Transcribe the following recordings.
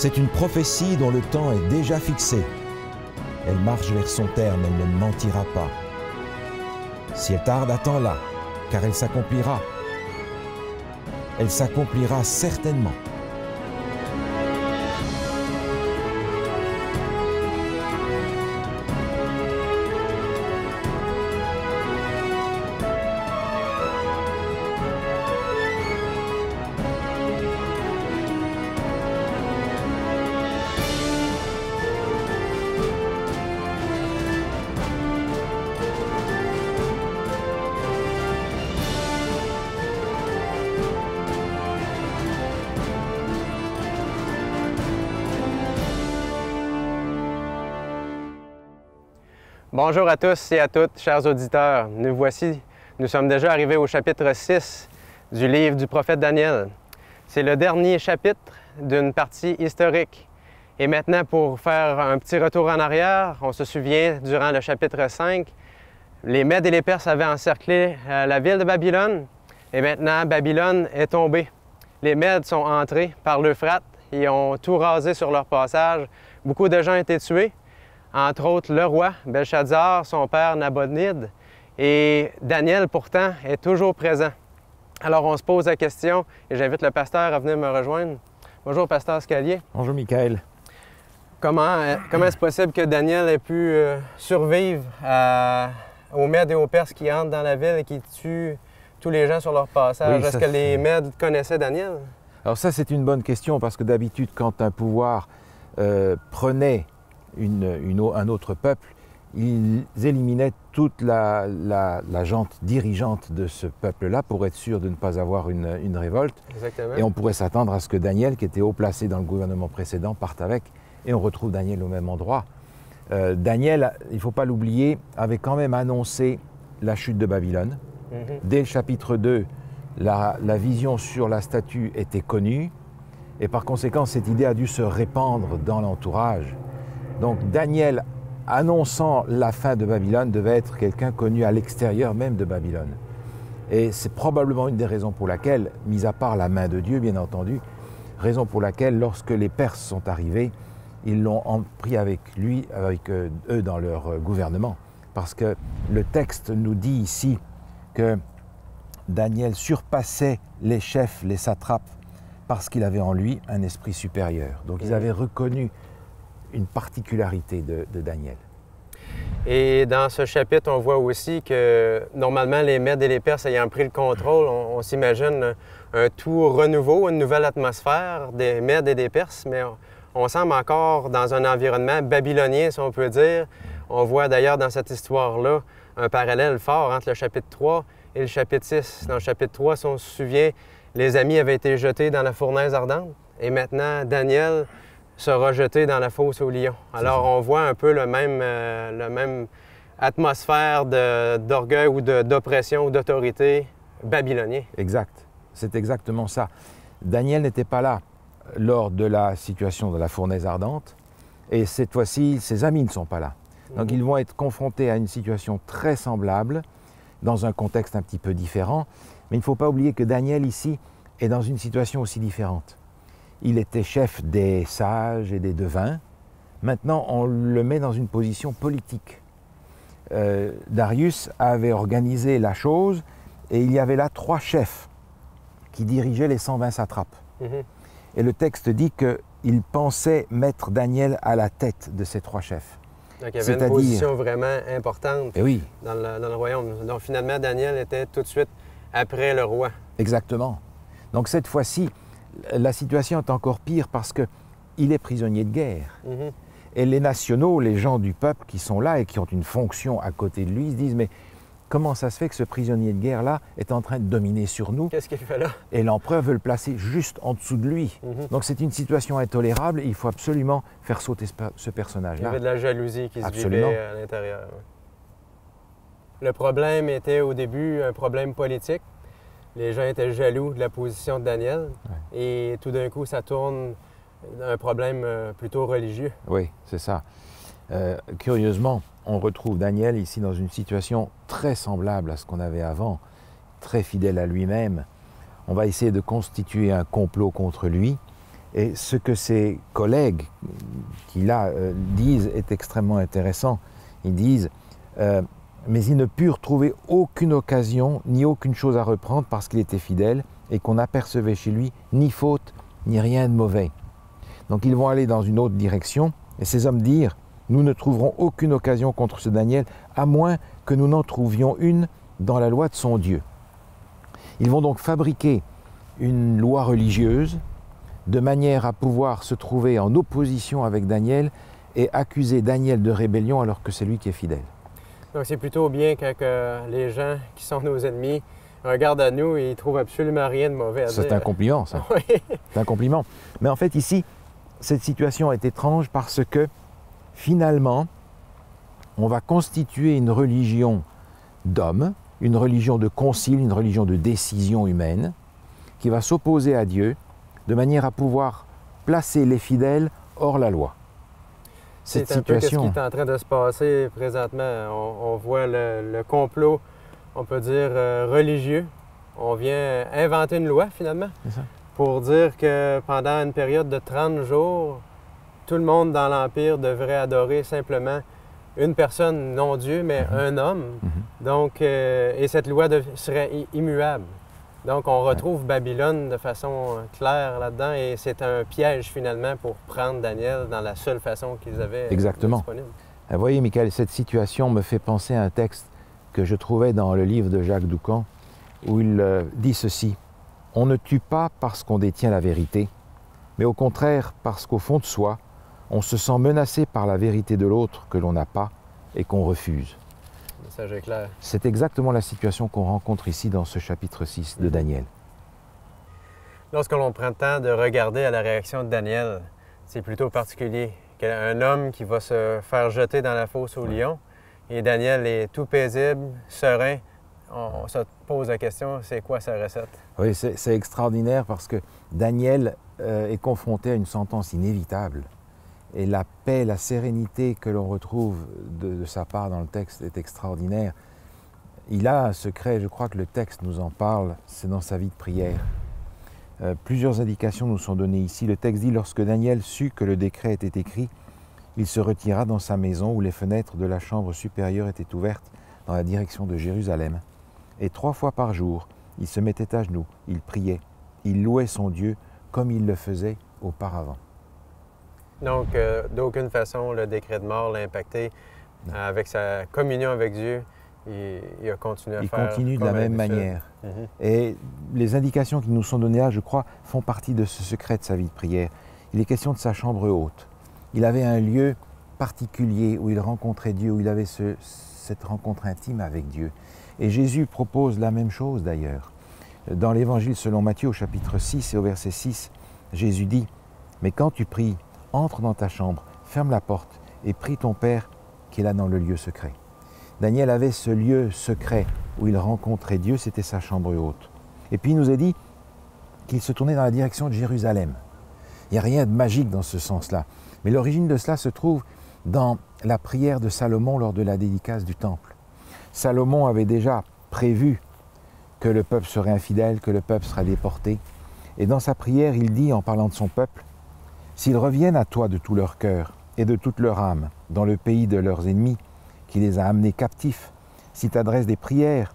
C'est une prophétie dont le temps est déjà fixé. Elle marche vers son terme, elle ne mentira pas. Si elle tarde, attends-la, car elle s'accomplira. Elle s'accomplira certainement. Bonjour à tous et à toutes, chers auditeurs. Nous sommes déjà arrivés au chapitre 6 du livre du prophète Daniel. C'est le dernier chapitre d'une partie historique. Et maintenant, pour faire un petit retour en arrière, on se souvient, durant le chapitre 5, les Mèdes et les Perses avaient encerclé la ville de Babylone. Et maintenant, Babylone est tombée. Les Mèdes sont entrés par l'Euphrate et ont tout rasé sur leur passage. Beaucoup de gens ont été tués. Entre autres le roi Belshazzar, son père Nabonide, et Daniel pourtant est toujours présent. Alors on se pose la question, et j'invite le pasteur à venir me rejoindre. Bonjour pasteur Scalier. Bonjour Michael. Comment est-ce possible que Daniel ait pu survivre aux Mèdes et aux Perses qui entrent dans la ville et qui tuent tous les gens sur leur passage? Oui, est-ce que les Mèdes connaissaient Daniel? Alors ça c'est une bonne question parce que d'habitude quand un pouvoir prenait un autre peuple, ils éliminaient toute la gente dirigeante de ce peuple-là pour être sûr de ne pas avoir une révolte. Exactement. Et on pourrait s'attendre à ce que Daniel, qui était haut placé dans le gouvernement précédent, parte avec. Et on retrouve Daniel au même endroit. Daniel, il ne faut pas l'oublier, avait quand même annoncé la chute de Babylone. Dès le chapitre 2, la vision sur la statue était connue. Et par conséquent, cette idée a dû se répandre dans l'entourage. Donc Daniel, annonçant la fin de Babylone, devait être quelqu'un connu à l'extérieur même de Babylone. Et c'est probablement une des raisons pour laquelle, mis à part la main de Dieu, bien entendu, raison pour laquelle, lorsque les Perses sont arrivés, ils l'ont pris avec eux dans leur gouvernement. Parce que le texte nous dit ici que Daniel surpassait les chefs, les satrapes, parce qu'il avait en lui un esprit supérieur. Donc ils avaient reconnu une particularité de Daniel. Et dans ce chapitre, on voit aussi que normalement, les Mèdes et les Perses ayant pris le contrôle, on s'imagine un tout renouveau, une nouvelle atmosphère des Mèdes et des Perses, mais on semble encore dans un environnement babylonien, si on peut dire. On voit d'ailleurs dans cette histoire-là un parallèle fort entre le chapitre 3 et le chapitre 6. Dans le chapitre 3, si on se souvient, les amis avaient été jetés dans la fournaise ardente, et maintenant, Daniel sera jeté dans la fosse aux lions. Alors, on voit un peu le même atmosphère d'orgueil ou d'oppression ou d'autorité babylonien. Exact. C'est exactement ça. Daniel n'était pas là lors de la situation de la fournaise ardente, et cette fois-ci, ses amis ne sont pas là. Donc, ils vont être confrontés à une situation très semblable, dans un contexte un petit peu différent, mais il ne faut pas oublier que Daniel, ici, est dans une situation aussi différente. Il était chef des sages et des devins. Maintenant, on le met dans une position politique. Darius avait organisé la chose et il y avait là 3 chefs qui dirigeaient les 120 satrapes. Et le texte dit qu'il pensait mettre Daniel à la tête de ces 3 chefs. Donc, il y avait une position vraiment importante dans le royaume. Donc, finalement, Daniel était tout de suite après le roi. Exactement. Donc, cette fois-ci, la situation est encore pire parce qu'il est prisonnier de guerre. Et les nationaux, les gens du peuple qui sont là et qui ont une fonction à côté de lui, se disent « Mais comment ça se fait que ce prisonnier de guerre-là est en train de dominer sur nous ?» Qu'est-ce qu'il fait là? Et l'empereur veut le placer juste en dessous de lui. Donc c'est une situation intolérable et il faut absolument faire sauter ce personnage-là. Il y avait de la jalousie qui se vivait à l'intérieur. Le problème était au début un problème politique. Les gens étaient jaloux de la position de Daniel et tout d'un coup, ça tourne un problème plutôt religieux. Oui, c'est ça. Curieusement, on retrouve Daniel ici dans une situation très semblable à ce qu'on avait avant, très fidèle à lui-même. On va essayer de constituer un complot contre lui Et ce que ses collègues qui là disent est extrêmement intéressant. Ils disent mais ils ne purent trouver aucune occasion ni aucune chose à reprendre parce qu'il était fidèle et qu'on n'apercevait chez lui ni faute ni rien de mauvais. Donc ils vont aller dans une autre direction et ces hommes dirent nous ne trouverons aucune occasion contre ce Daniel à moins que nous n'en trouvions une dans la loi de son Dieu. Ils vont donc fabriquer une loi religieuse de manière à pouvoir se trouver en opposition avec Daniel et accuser Daniel de rébellion alors que c'est lui qui est fidèle. Donc c'est plutôt bien quand les gens qui sont nos ennemis regardent à nous et ils trouvent absolument rien de mauvais à dire. C'est un compliment, ça. Oui. C'est un compliment. Mais en fait, ici, cette situation est étrange parce que, finalement, on va constituer une religion d'hommes, une religion de concile, une religion de décision humaine, qui va s'opposer à Dieu, de manière à pouvoir placer les fidèles hors la loi. C'est un peu ce qui est en train de se passer présentement. On voit le complot, on peut dire, religieux. On vient inventer une loi, finalement, pour dire que pendant une période de 30 jours, tout le monde dans l'Empire devrait adorer simplement une personne, non Dieu, mais un homme. Donc, et cette loi serait immuable. Donc, on retrouve Babylone de façon claire là-dedans et c'est un piège finalement pour prendre Daniel dans la seule façon qu'ils avaient disponible. Vous voyez, Michael, cette situation me fait penser à un texte que je trouvais dans le livre de Jacques Doucan où il dit ceci. « On ne tue pas parce qu'on détient la vérité, mais au contraire parce qu'au fond de soi, on se sent menacé par la vérité de l'autre que l'on n'a pas et qu'on refuse. » Le message est clair. C'est exactement la situation qu'on rencontre ici dans ce chapitre 6 de Daniel. Lorsque l'on prend le temps de regarder à la réaction de Daniel, c'est plutôt particulier. Un homme qui va se faire jeter dans la fosse aux lions et Daniel est tout paisible, serein. On se pose la question, c'est quoi sa recette? Oui, c'est extraordinaire parce que Daniel est confronté à une sentence inévitable. Et la paix, la sérénité que l'on retrouve de sa part dans le texte est extraordinaire. Il a un secret, je crois que le texte nous en parle, c'est dans sa vie de prière. Plusieurs indications nous sont données ici. Le texte dit « Lorsque Daniel sut que le décret était écrit, il se retira dans sa maison où les fenêtres de la chambre supérieure étaient ouvertes dans la direction de Jérusalem. Et 3 fois par jour, il se mettait à genoux, il priait, il louait son Dieu comme il le faisait auparavant. » Donc, d'aucune façon, le décret de mort l'a impacté. Avec sa communion avec Dieu, il a continué à faire. Il continue de la même manière. Et les indications qui nous sont données là, je crois, font partie de ce secret de sa vie de prière. Il est question de sa chambre haute. Il avait un lieu particulier où il rencontrait Dieu, où il avait cette rencontre intime avec Dieu. Et Jésus propose la même chose d'ailleurs. Dans l'Évangile selon Matthieu, au chapitre 6 et au verset 6, Jésus dit « Mais quand tu pries, entre dans ta chambre, ferme la porte et prie ton Père qui est là dans le lieu secret. » Daniel avait ce lieu secret où il rencontrait Dieu, c'était sa chambre haute. Et puis il nous a dit qu'il se tournait dans la direction de Jérusalem. Il n'y a rien de magique dans ce sens-là. Mais l'origine de cela se trouve dans la prière de Salomon lors de la dédicace du temple. Salomon avait déjà prévu que le peuple serait infidèle, que le peuple sera déporté. Et dans sa prière, il dit, en parlant de son peuple, « S'ils reviennent à toi de tout leur cœur et de toute leur âme, dans le pays de leurs ennemis, qui les a amenés captifs, si tu adresses des prières,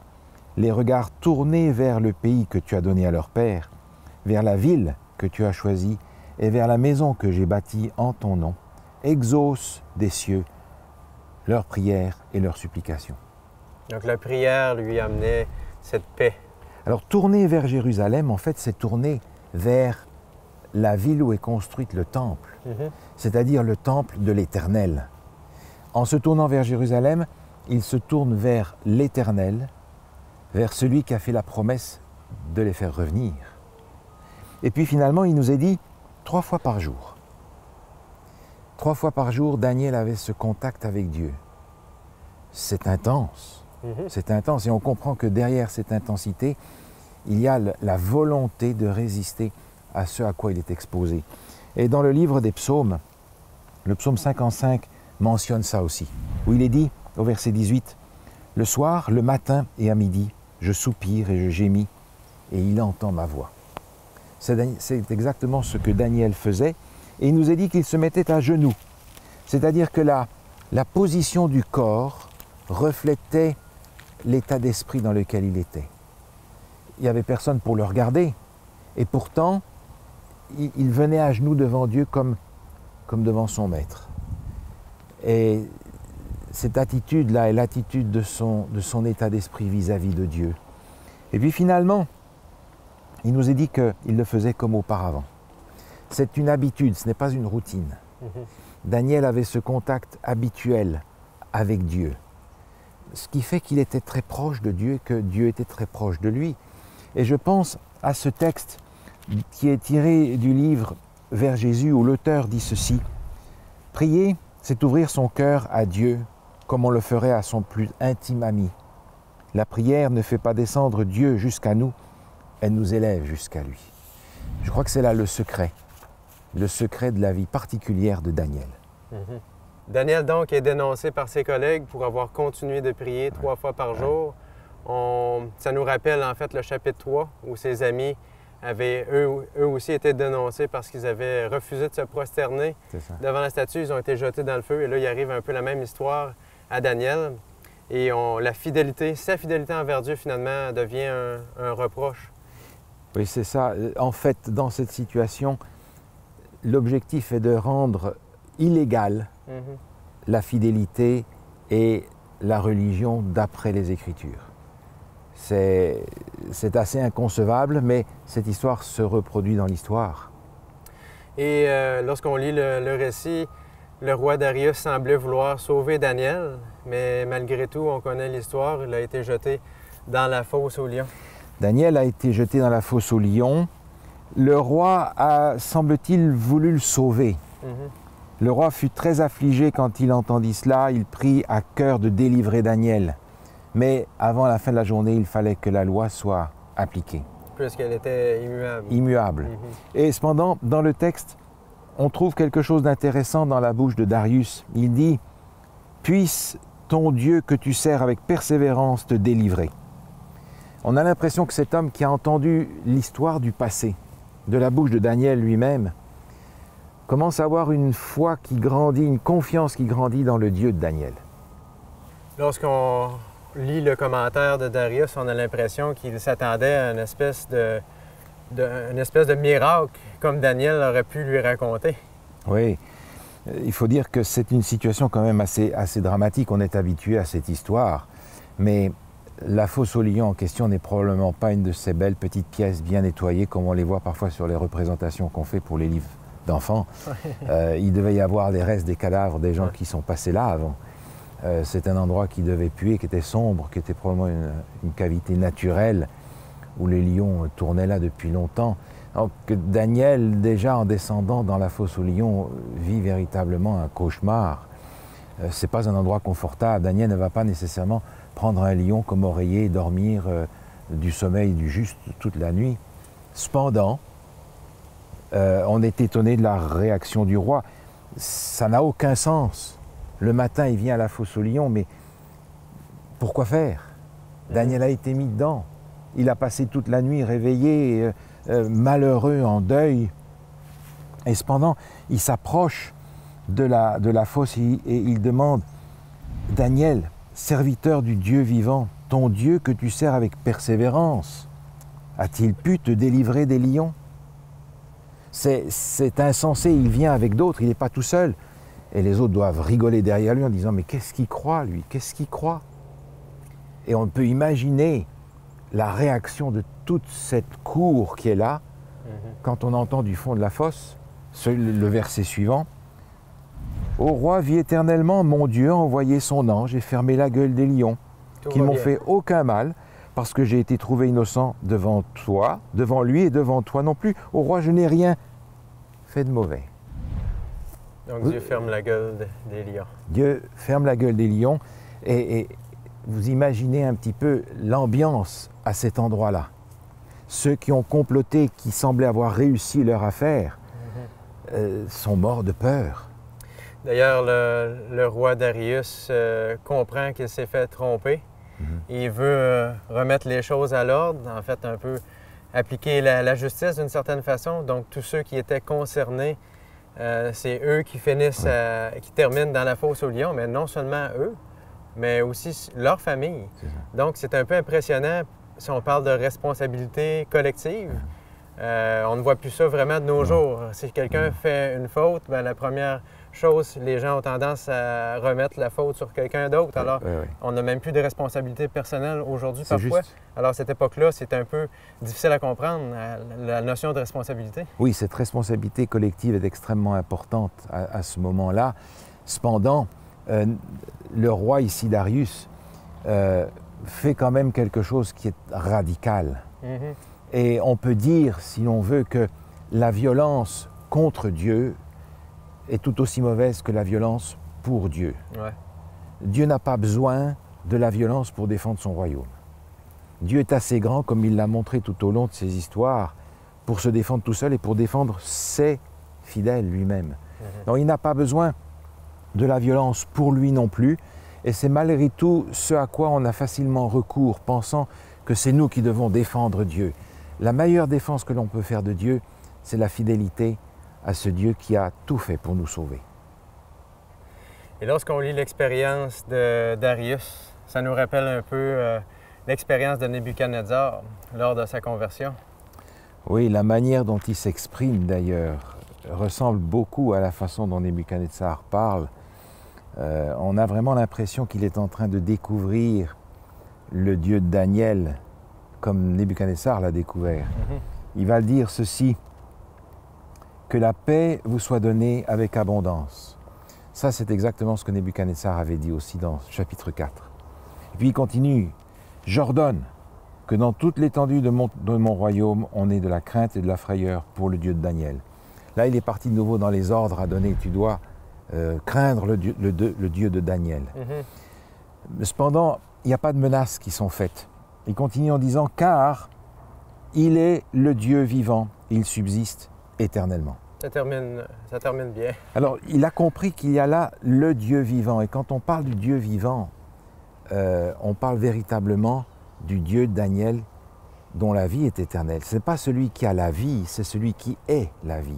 les regards tournés vers le pays que tu as donné à leur père, vers la ville que tu as choisie et vers la maison que j'ai bâtie en ton nom, exauce des cieux leurs prières et leurs supplications. » Donc la prière lui amenait cette paix. Alors tourner vers Jérusalem, en fait, c'est tourner vers la ville où est construite le temple, c'est-à-dire le temple de l'Éternel. En se tournant vers Jérusalem, il se tourne vers l'Éternel, vers celui qui a fait la promesse de les faire revenir. Et puis finalement, il nous est dit 3 fois par jour. 3 fois par jour, Daniel avait ce contact avec Dieu. C'est intense. C'est intense et on comprend que derrière cette intensité, il y a la volonté de résister à ce à quoi il est exposé. Et dans le livre des psaumes, le psaume 55 mentionne ça aussi, où il est dit, au verset 18, « Le soir, le matin et à midi, je soupire et je gémis, et il entend ma voix. » C'est exactement ce que Daniel faisait. Et il nous est dit qu'il se mettait à genoux. C'est-à-dire que la position du corps reflétait l'état d'esprit dans lequel il était. Il n'y avait personne pour le regarder. Et pourtant, il venait à genoux devant Dieu comme devant son maître. Et cette attitude-là est l'attitude de son état d'esprit vis-à-vis de Dieu. Et puis finalement, il nous est dit qu'il le faisait comme auparavant. C'est une habitude, ce n'est pas une routine. Daniel avait ce contact habituel avec Dieu. Ce qui fait qu'il était très proche de Dieu et que Dieu était très proche de lui. Et je pense à ce texte qui est tiré du livre Vers Jésus où l'auteur dit ceci. Prier, c'est ouvrir son cœur à Dieu comme on le ferait à son plus intime ami. La prière ne fait pas descendre Dieu jusqu'à nous, elle nous élève jusqu'à lui. Je crois que c'est là le secret de la vie particulière de Daniel. Daniel, donc, est dénoncé par ses collègues pour avoir continué de prier 3 fois par jour. Ça nous rappelle, en fait, le chapitre 3, où ses amis avaient, eux aussi, été dénoncés parce qu'ils avaient refusé de se prosterner devant la statue. Ils ont été jetés dans le feu. Et là, il arrive un peu la même histoire à Daniel. Et sa fidélité envers Dieu, finalement, devient un reproche. Oui, c'est ça. En fait, dans cette situation, l'objectif est de rendre illégale la fidélité et la religion d'après les Écritures. C'est assez inconcevable, mais cette histoire se reproduit dans l'histoire. Et lorsqu'on lit le récit, le roi Darius semblait vouloir sauver Daniel, mais malgré tout, on connaît l'histoire, il a été jeté dans la fosse aux lions. Daniel a été jeté dans la fosse aux lions. Le roi a, semble-t-il, voulu le sauver. Le roi fut très affligé quand il entendit cela. Il prit à cœur de délivrer Daniel. Mais avant la fin de la journée, il fallait que la loi soit appliquée. Puisqu'elle était immuable. Immuable. Et cependant, dans le texte, on trouve quelque chose d'intéressant dans la bouche de Darius. Il dit « Puisse ton Dieu que tu sers avec persévérance te délivrer ». On a l'impression que cet homme qui a entendu l'histoire du passé, de la bouche de Daniel lui-même, commence à avoir une foi qui grandit, une confiance qui grandit dans le Dieu de Daniel. Lorsqu'on lit le commentaire de Darius, on a l'impression qu'il s'attendait à une espèce de miracle, comme Daniel aurait pu lui raconter. Oui, il faut dire que c'est une situation quand même assez dramatique. On est habitué à cette histoire, mais la fosse aux lions en question n'est probablement pas une de ces belles petites pièces bien nettoyées comme on les voit parfois sur les représentations qu'on fait pour les livres d'enfants. Il devait y avoir des restes des cadavres des gens qui sont passés là avant. C'est un endroit qui devait puer, qui était sombre, qui était probablement une cavité naturelle où les lions tournaient là depuis longtemps. Donc Daniel, déjà en descendant dans la fosse aux lions, vit véritablement un cauchemar. Ce n'est pas un endroit confortable. Daniel ne va pas nécessairement prendre un lion comme oreiller et dormir du sommeil du juste toute la nuit. Cependant, on est étonné de la réaction du roi. Ça n'a aucun sens. Le matin, il vient à la fosse aux lions, mais pourquoi faire? Daniel a été mis dedans. Il a passé toute la nuit réveillé, malheureux, en deuil. Et cependant, il s'approche de la fosse et il demande « Daniel, serviteur du Dieu vivant, ton Dieu que tu sers avec persévérance, a-t-il pu te délivrer des lions ?» C'est insensé, il vient avec d'autres, il n'est pas tout seul. Et les autres doivent rigoler derrière lui en disant « Mais qu'est-ce qu'il croit, lui? Qu'est-ce qu'il croit ?» Et on peut imaginer la réaction de toute cette cour qui est là, quand on entend du fond de la fosse, le verset suivant. « Au roi vit éternellement, mon Dieu a envoyé son ange et fermé la gueule des lions, qui ne m'ont fait aucun mal, parce que j'ai été trouvé innocent devant toi, devant lui et devant toi non plus. Au roi, je n'ai rien fait de mauvais. » Donc Dieu ferme la gueule des lions. Dieu ferme la gueule des lions et vous imaginez un petit peu l'ambiance à cet endroit-là. Ceux qui ont comploté, qui semblaient avoir réussi leur affaire, sont morts de peur. D'ailleurs, le roi Darius comprend qu'il s'est fait tromper. Il veut remettre les choses à l'ordre, en fait un peu appliquer la justice d'une certaine façon. Donc, tous ceux qui étaient concernés, c'est eux qui finissent, qui terminent dans la fosse aux lions, mais non seulement eux, mais aussi leur famille. Donc, c'est un peu impressionnant si on parle de responsabilité collective. On ne voit plus ça vraiment de nos jours. Si quelqu'un fait une faute, bien, la première chose, les gens ont tendance à remettre la faute sur quelqu'un d'autre. Alors, on n'a même plus de responsabilité personnelle aujourd'hui parfois. Juste. Alors, à cette époque-là, c'est un peu difficile à comprendre, la notion de responsabilité. Oui, cette responsabilité collective est extrêmement importante à ce moment-là. Cependant, le roi ici, Darius, fait quand même quelque chose qui est radical. Et on peut dire, si l'on veut, que la violence contre Dieu est tout aussi mauvaise que la violence pour Dieu. Dieu n'a pas besoin de la violence pour défendre son royaume. Dieu est assez grand, comme il l'a montré tout au long de ses histoires, pour se défendre tout seul et pour défendre ses fidèles lui-même. Donc il n'a pas besoin de la violence pour lui non plus, et c'est malgré tout ce à quoi on a facilement recours, pensant que c'est nous qui devons défendre Dieu. La meilleure défense que l'on peut faire de Dieu, c'est la fidélité à ce Dieu qui a tout fait pour nous sauver. Et lorsqu'on lit l'expérience de Darius, ça nous rappelle un peu l'expérience de Nebuchadnezzar lors de sa conversion. Oui, la manière dont il s'exprime d'ailleurs ressemble beaucoup à la façon dont Nebuchadnezzar parle. On a vraiment l'impression qu'il est en train de découvrir le Dieu de Daniel comme Nebuchadnezzar l'a découvert. Il va dire ceci: que la paix vous soit donnée avec abondance. Ça, c'est exactement ce que Nebuchadnezzar avait dit aussi dans chapitre 4. Et puis il continue: j'ordonne que dans toute l'étendue de mon royaume, on ait de la crainte et de la frayeur pour le Dieu de Daniel. Là, il est parti de nouveau dans les ordres à donner. Tu dois craindre le Dieu de Daniel. Cependant, il n'y a pas de menaces qui sont faites. Il continue en disant: car il est le Dieu vivant, il subsiste éternellement. Ça termine bien. Alors, il a compris qu'il y a là le Dieu vivant. Et quand on parle du Dieu vivant, on parle véritablement du Dieu de Daniel dont la vie est éternelle. Ce n'est pas celui qui a la vie, c'est celui qui est la vie.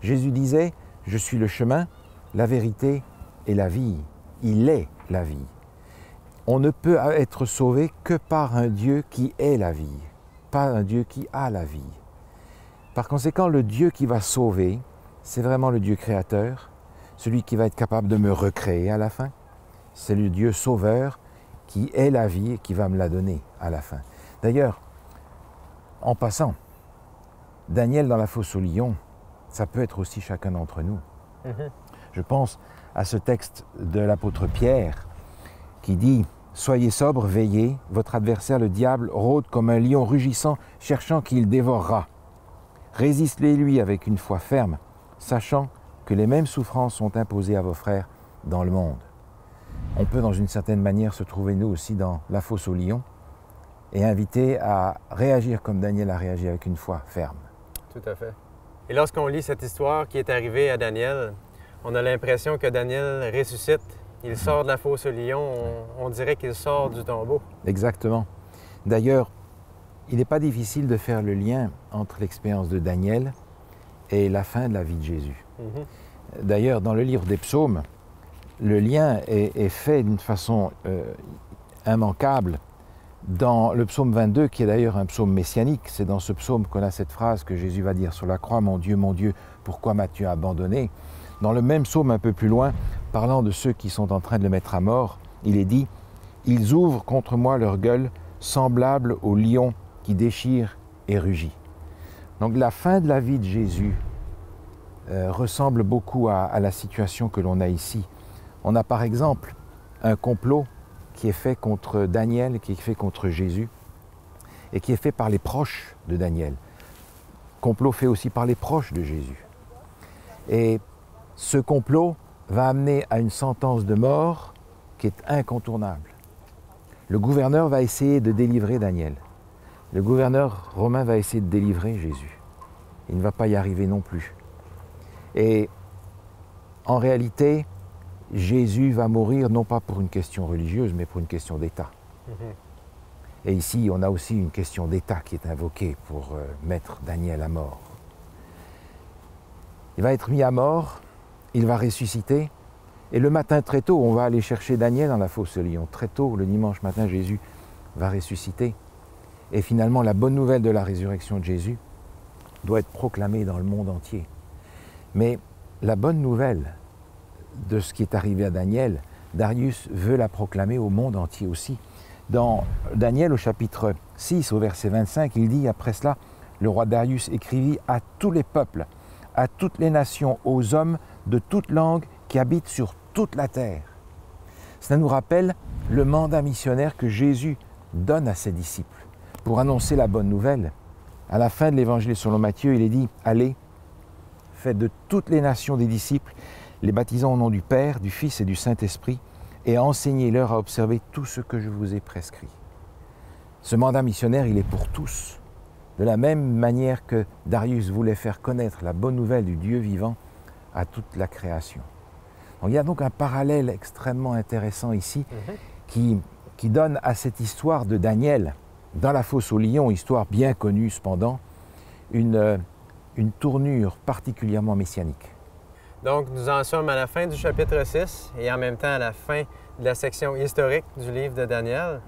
Jésus disait: je suis le chemin, la vérité et la vie. Il est la vie. On ne peut être sauvé que par un Dieu qui est la vie, pas un Dieu qui a la vie. Par conséquent, le Dieu qui va sauver, c'est vraiment le Dieu créateur, celui qui va être capable de me recréer à la fin. C'est le Dieu sauveur qui est la vie et qui va me la donner à la fin. D'ailleurs, en passant, Daniel dans la fosse aux lions, ça peut être aussi chacun d'entre nous. Je pense à ce texte de l'apôtre Pierre qui dit: soyez sobres, veillez, votre adversaire le diable rôde comme un lion rugissant, cherchant qui il dévorera. Résistez-lui avec une foi ferme, sachant que les mêmes souffrances sont imposées à vos frères dans le monde. On peut dans une certaine manière se trouver nous aussi dans la fosse aux lions et inviter à réagir comme Daniel a réagi, avec une foi ferme. Tout à fait. Et lorsqu'on lit cette histoire qui est arrivée à Daniel, on a l'impression que Daniel ressuscite. Il sort de la fosse aux lions, on dirait qu'il sort du tombeau. Exactement. D'ailleurs, il n'est pas difficile de faire le lien entre l'expérience de Daniel et la fin de la vie de Jésus. D'ailleurs, dans le livre des psaumes, le lien est fait d'une façon immanquable. Dans le psaume 22, qui est d'ailleurs un psaume messianique, c'est dans ce psaume qu'on a cette phrase que Jésus va dire sur la croix: mon Dieu, pourquoi m'as-tu abandonné? Dans le même psaume un peu plus loin, parlant de ceux qui sont en train de le mettre à mort, il est dit: ils ouvrent contre moi leur gueule, semblable au lion qui déchire et rugit. Donc la fin de la vie de Jésus ressemble beaucoup à la situation que l'on a ici. On a par exemple un complot qui est fait contre Daniel, qui est fait contre Jésus, et qui est fait par les proches de Daniel. Complot fait aussi par les proches de Jésus. Et ce complot va amener à une sentence de mort qui est incontournable. Le gouverneur va essayer de délivrer Daniel. Le gouverneur romain va essayer de délivrer Jésus. Il ne va pas y arriver non plus. Et en réalité, Jésus va mourir non pas pour une question religieuse, mais pour une question d'État. Et ici, on a aussi une question d'État qui est invoquée pour mettre Daniel à mort. Il va être mis à mort, il va ressusciter, et le matin très tôt, on va aller chercher Daniel dans la fosse aux lions. Très tôt, le dimanche matin, Jésus va ressusciter. Et finalement, la bonne nouvelle de la résurrection de Jésus doit être proclamée dans le monde entier. Mais la bonne nouvelle de ce qui est arrivé à Daniel, Darius veut la proclamer au monde entier aussi. Dans Daniel au chapitre 6, au verset 25, il dit après cela, le roi Darius écrivit à tous les peuples, à toutes les nations, aux hommes de toute langue qui habitent sur toute la terre. Cela nous rappelle le mandat missionnaire que Jésus donne à ses disciples pour annoncer la bonne nouvelle. À la fin de l'évangile selon Matthieu, il est dit « Allez, faites de toutes les nations des disciples, les baptisant au nom du Père, du Fils et du Saint-Esprit, et enseignez-leur à observer tout ce que je vous ai prescrit. » Ce mandat missionnaire, il est pour tous. De la même manière que Darius voulait faire connaître la bonne nouvelle du Dieu vivant à toute la création. Donc, il y a donc un parallèle extrêmement intéressant ici qui donne à cette histoire de Daniel dans la fosse aux lions, histoire bien connue cependant, une tournure particulièrement messianique. Donc, nous en sommes à la fin du chapitre 6 et en même temps à la fin de la section historique du livre de Daniel.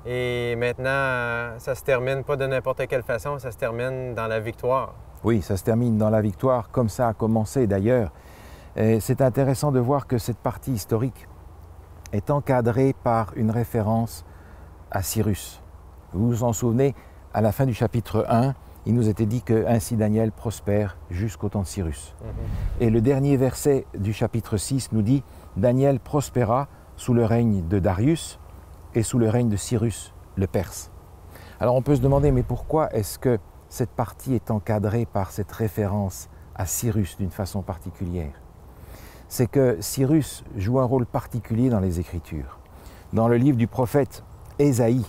Et maintenant, ça se termine pas de n'importe quelle façon, ça se termine dans la victoire. Oui, ça se termine dans la victoire, comme ça a commencé d'ailleurs. C'est intéressant de voir que cette partie historique est encadrée par une référence à Cyrus. Vous vous en souvenez, à la fin du chapitre 1, il nous était dit que ainsi Daniel prospère jusqu'au temps de Cyrus. Et le dernier verset du chapitre 6 nous dit « Daniel prospéra sous le règne de Darius et sous le règne de Cyrus, le Perse. » Alors on peut se demander, mais pourquoi est-ce que cette partie est encadrée par cette référence à Cyrus d'une façon particulière? C'est que Cyrus joue un rôle particulier dans les Écritures. Dans le livre du prophète Ésaïe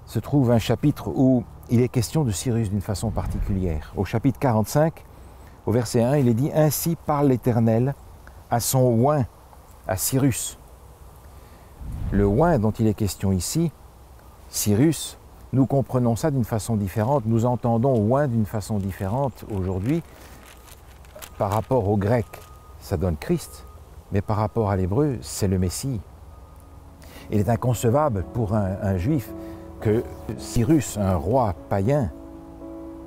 se trouve un chapitre où il est question de Cyrus d'une façon particulière. Au chapitre 45, au verset 1, il est dit « Ainsi parle l'Éternel à son oint, à Cyrus. » Le oint dont il est question ici, Cyrus, nous comprenons ça d'une façon différente, nous entendons oint d'une façon différente aujourd'hui. Par rapport au grec, ça donne Christ, mais par rapport à l'hébreu, c'est le Messie. Il est inconcevable pour un juif que Cyrus, un roi païen,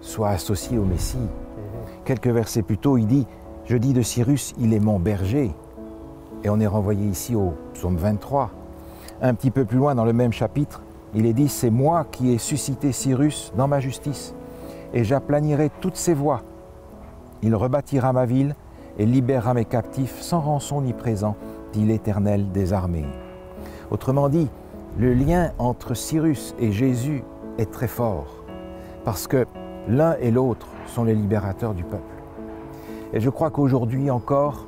soit associé au Messie. Quelques versets plus tôt, il dit « Je dis de Cyrus, il est mon berger ». Et on est renvoyé ici au psaume 23. Un petit peu plus loin dans le même chapitre, il est dit « C'est moi qui ai suscité Cyrus dans ma justice, et j'aplanirai toutes ses voies. Il rebâtira ma ville et libérera mes captifs sans rançon ni présent, dit l'Éternel des armées. » Autrement dit, le lien entre Cyrus et Jésus est très fort, parce que l'un et l'autre sont les libérateurs du peuple. Et je crois qu'aujourd'hui encore,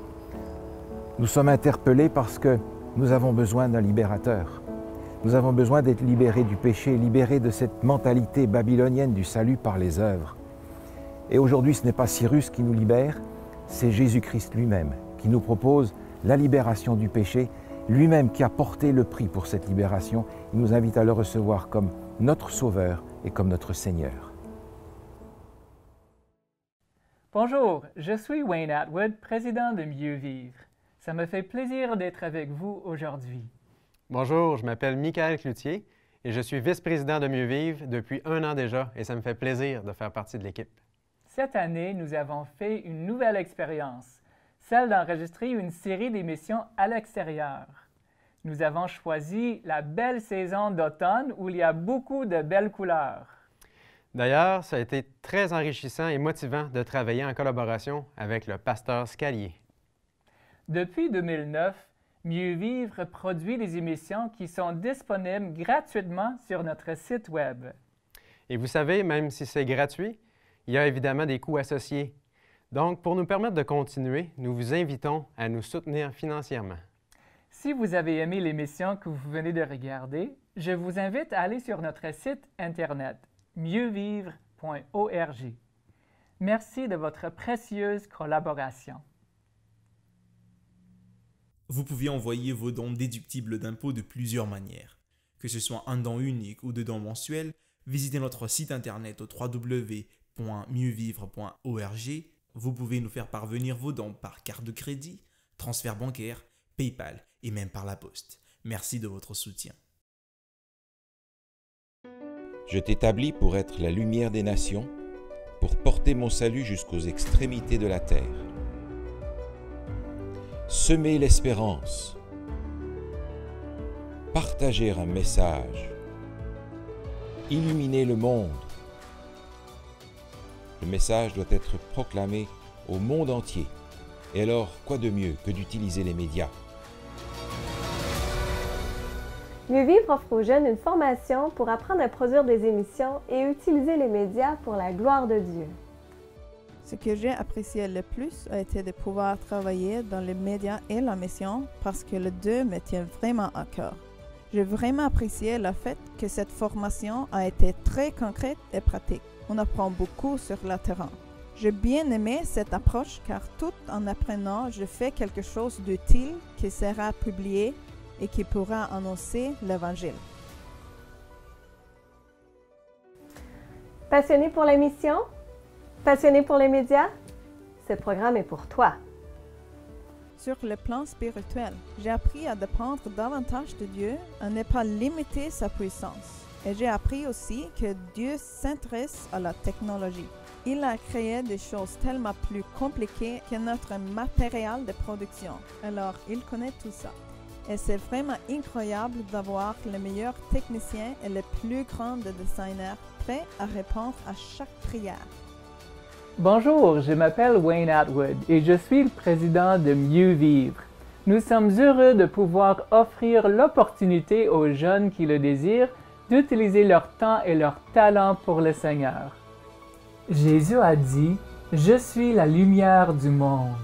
nous sommes interpellés parce que nous avons besoin d'un libérateur. Nous avons besoin d'être libérés du péché, libérés de cette mentalité babylonienne du salut par les œuvres. Et aujourd'hui, ce n'est pas Cyrus qui nous libère, c'est Jésus-Christ lui-même qui nous propose la libération du péché, lui-même qui a porté le prix pour cette libération. Il nous invite à le recevoir comme notre Sauveur et comme notre Seigneur. Bonjour, je suis Wayne Atwood, président de Mieux Vivre. Ça me fait plaisir d'être avec vous aujourd'hui. Bonjour, je m'appelle Michael Cloutier et je suis vice-président de Mieux Vivre depuis 1 an déjà et ça me fait plaisir de faire partie de l'équipe. Cette année, nous avons fait une nouvelle expérience, celle d'enregistrer une série d'émissions à l'extérieur. Nous avons choisi la belle saison d'automne où il y a beaucoup de belles couleurs. D'ailleurs, ça a été très enrichissant et motivant de travailler en collaboration avec le pasteur Scalier. Depuis 2009, Mieux Vivre produit des émissions qui sont disponibles gratuitement sur notre site Web. Et vous savez, même si c'est gratuit, il y a évidemment des coûts associés. Donc, pour nous permettre de continuer, nous vous invitons à nous soutenir financièrement. Si vous avez aimé l'émission que vous venez de regarder, je vous invite à aller sur notre site Internet mieuxvivre.org. Merci de votre précieuse collaboration. Vous pouvez envoyer vos dons déductibles d'impôts de plusieurs manières. Que ce soit un don unique ou 2 dons mensuels, visitez notre site internet au www.mieuxvivre.org. Vous pouvez nous faire parvenir vos dons par carte de crédit, transfert bancaire, PayPal et même par la poste. Merci de votre soutien. Je t'établis pour être la lumière des nations, pour porter mon salut jusqu'aux extrémités de la terre. Semer l'espérance, partager un message, illuminer le monde. Le message doit être proclamé au monde entier. Et alors, quoi de mieux que d'utiliser les médias? Mieux Vivre offre aux jeunes une formation pour apprendre à produire des émissions et utiliser les médias pour la gloire de Dieu. Ce que j'ai apprécié le plus a été de pouvoir travailler dans les médias et la mission parce que les deux me tiennent vraiment à cœur. J'ai vraiment apprécié le fait que cette formation a été très concrète et pratique. On apprend beaucoup sur le terrain. J'ai bien aimé cette approche car tout en apprenant, je fais quelque chose d'utile qui sera publié et qui pourra annoncer l'Évangile. Passionné pour la mission? Passionné pour les médias? Ce programme est pour toi. Sur le plan spirituel, j'ai appris à dépendre davantage de Dieu, à ne pas limiter sa puissance. Et j'ai appris aussi que Dieu s'intéresse à la technologie. Il a créé des choses tellement plus compliquées que notre matériel de production. Alors, il connaît tout ça. Et c'est vraiment incroyable d'avoir les meilleurs techniciens et les plus grands designers prêts à répondre à chaque prière. Bonjour, je m'appelle Wayne Atwood et je suis le président de Mieux Vivre. Nous sommes heureux de pouvoir offrir l'opportunité aux jeunes qui le désirent d'utiliser leur temps et leur talent pour le Seigneur. Jésus a dit « Je suis la lumière du monde ».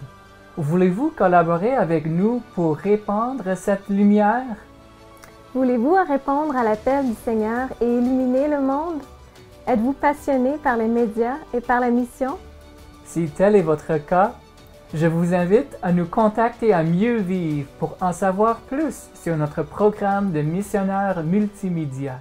Voulez-vous collaborer avec nous pour répandre cette lumière? Voulez-vous répondre à l'appel du Seigneur et illuminer le monde? Êtes-vous passionné par les médias et par la mission? Si tel est votre cas, je vous invite à nous contacter à Mieux Vivre pour en savoir plus sur notre programme de missionnaires multimédia.